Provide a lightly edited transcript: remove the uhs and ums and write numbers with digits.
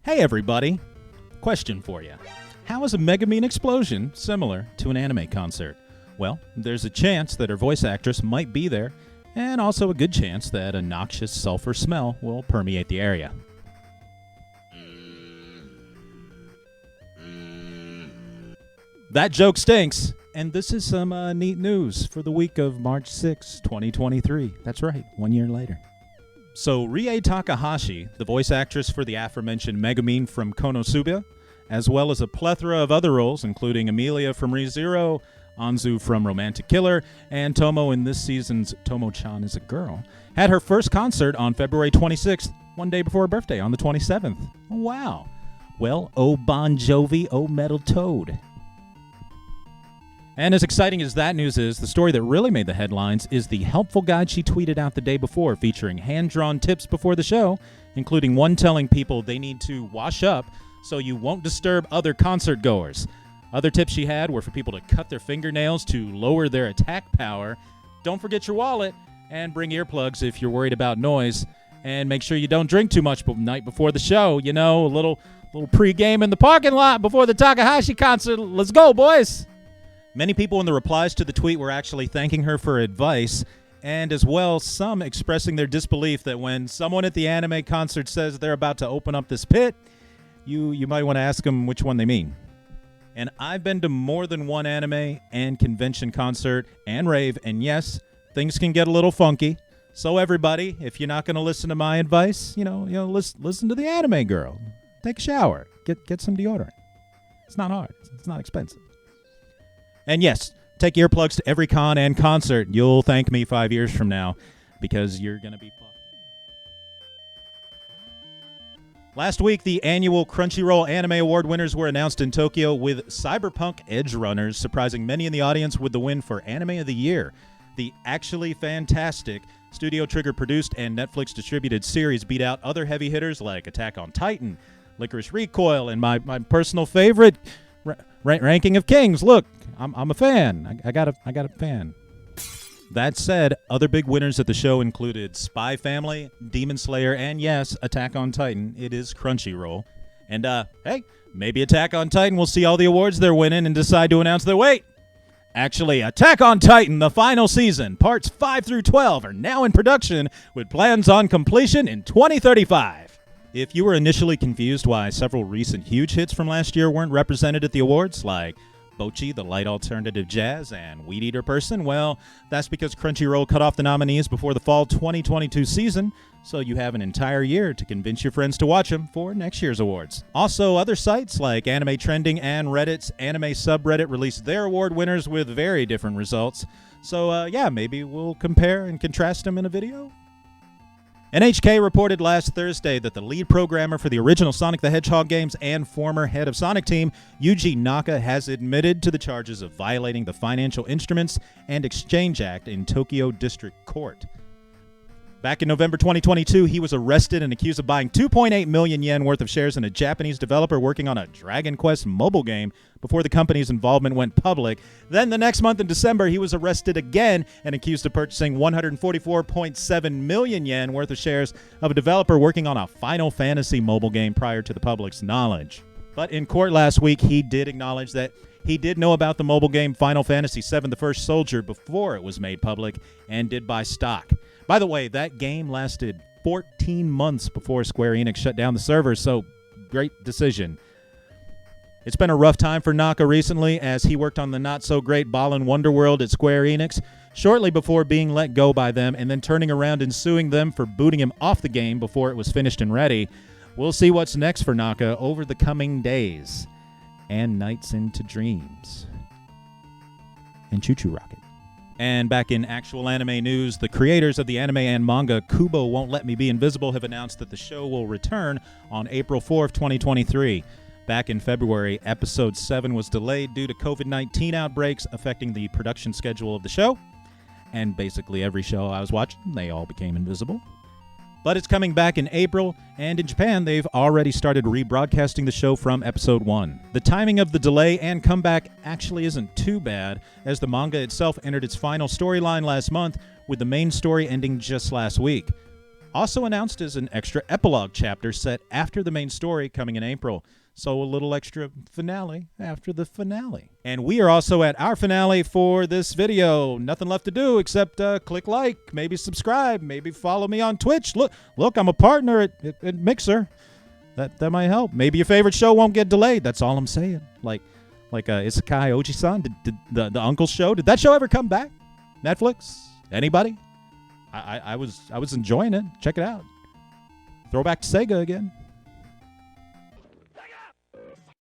Hey everybody! Question for you. How is a megamine explosion similar to an anime concert? Well, there's a chance that her voice actress might be there, and also a good chance that a noxious sulfur smell will permeate the area. That joke stinks! And this is some neat news for the week of March 6, 2023. That's right, 1 year later. So Rie Takahashi, the voice actress for the aforementioned Megamine from Konosuba, as well as a plethora of other roles, including Amelia from Re:Zero, Anzu from Romantic Killer, and Tomo in this season's Tomo-chan is a Girl, had her first concert on February 26th, one day before her birthday, on the 27th. Oh, wow. Well, oh Bon Jovi, oh Metal Toad. And as exciting as that news is, the story that really made the headlines is the helpful guide she tweeted out the day before, featuring hand-drawn tips before the show, including one telling people they need to wash up so you won't disturb other concert goers. Other tips she had were for people to cut their fingernails to lower their attack power, don't forget your wallet, and bring earplugs if you're worried about noise, and make sure you don't drink too much the night before the show. You know, a little pre-game in the parking lot before the Takahashi concert. Let's go, boys! Many people in the replies to the tweet were actually thanking her for advice, and as well, some expressing their disbelief that when someone at the anime concert says they're about to open up this pit, you might want to ask them which one they mean. And I've been to more than one anime and convention concert and rave, and yes, things can get a little funky. So everybody, if you're not going to listen to my advice, listen to the anime girl. Take a shower. Get some deodorant. It's not hard. It's not expensive. And yes, take earplugs to every con and concert. You'll thank me 5 years from now because you're going to be fucked. Last week, the annual Crunchyroll Anime Award winners were announced in Tokyo, with Cyberpunk Edge Runners surprising many in the audience with the win for Anime of the Year. The actually fantastic Studio Trigger produced and Netflix distributed series beat out other heavy hitters like Attack on Titan, Licorice Recoil, and my personal favorite, Ranking of Kings. Look, I'm a fan. I got a fan. That said, other big winners at the show included Spy Family, Demon Slayer, and yes, Attack on Titan. It is Crunchyroll. And hey, maybe Attack on Titan will see all the awards they're winning and decide to announce their wait. Actually, Attack on Titan, the final season, parts 5 through 12, are now in production with plans on completion in 2035. If you were initially confused why several recent huge hits from last year weren't represented at the awards, like Bocchi, the light alternative jazz, and Weed Eater Person, well, that's because Crunchyroll cut off the nominees before the fall 2022 season, so you have an entire year to convince your friends to watch them for next year's awards. Also, other sites like Anime Trending and Reddit's anime subreddit released their award winners with very different results. So, yeah, maybe we'll compare and contrast them in a video? NHK reported last Thursday that the lead programmer for the original Sonic the Hedgehog games and former head of Sonic Team, Yuji Naka, has admitted to the charges of violating the Financial Instruments and Exchange Act in Tokyo District Court. Back in November 2022, he was arrested and accused of buying 2.8 million yen worth of shares in a Japanese developer working on a Dragon Quest mobile game before the company's involvement went public. Then the next month in December, he was arrested again and accused of purchasing 144.7 million yen worth of shares of a developer working on a Final Fantasy mobile game prior to the public's knowledge. But in court last week, he did acknowledge that he did know about the mobile game Final Fantasy VII: The First Soldier before it was made public and did buy stock. By the way, that game lasted 14 months before Square Enix shut down the server, so great decision. It's been a rough time for Naka recently, as he worked on the not-so-great Balan Wonderworld at Square Enix shortly before being let go by them and then turning around and suing them for booting him off the game before it was finished and ready. We'll see what's next for Naka over the coming days and nights into dreams. And Choo Choo Rocket. And back in actual anime news, the creators of the anime and manga Kubo Won't Let Me Be Invisible have announced that the show will return on April 4th, 2023. Back in February, Episode 7 was delayed due to COVID-19 outbreaks affecting the production schedule of the show. And basically every show I was watching, they all became invisible. But it's coming back in April, and in Japan, they've already started rebroadcasting the show from Episode 1. The timing of the delay and comeback actually isn't too bad, as the manga itself entered its final storyline last month, with the main story ending just last week. Also announced is an extra epilogue chapter set after the main story coming in April. So a little extra finale after the finale. And we are also at our finale for this video. Nothing left to do except click like, maybe subscribe, maybe follow me on Twitch. Look, I'm a partner at Mixer. That might help. Maybe your favorite show won't get delayed. That's all I'm saying. Like Isekai Oji-san, did the Uncle's show, did that show ever come back? Netflix? Anybody? I was enjoying it. Check it out. Throwback to Sega again.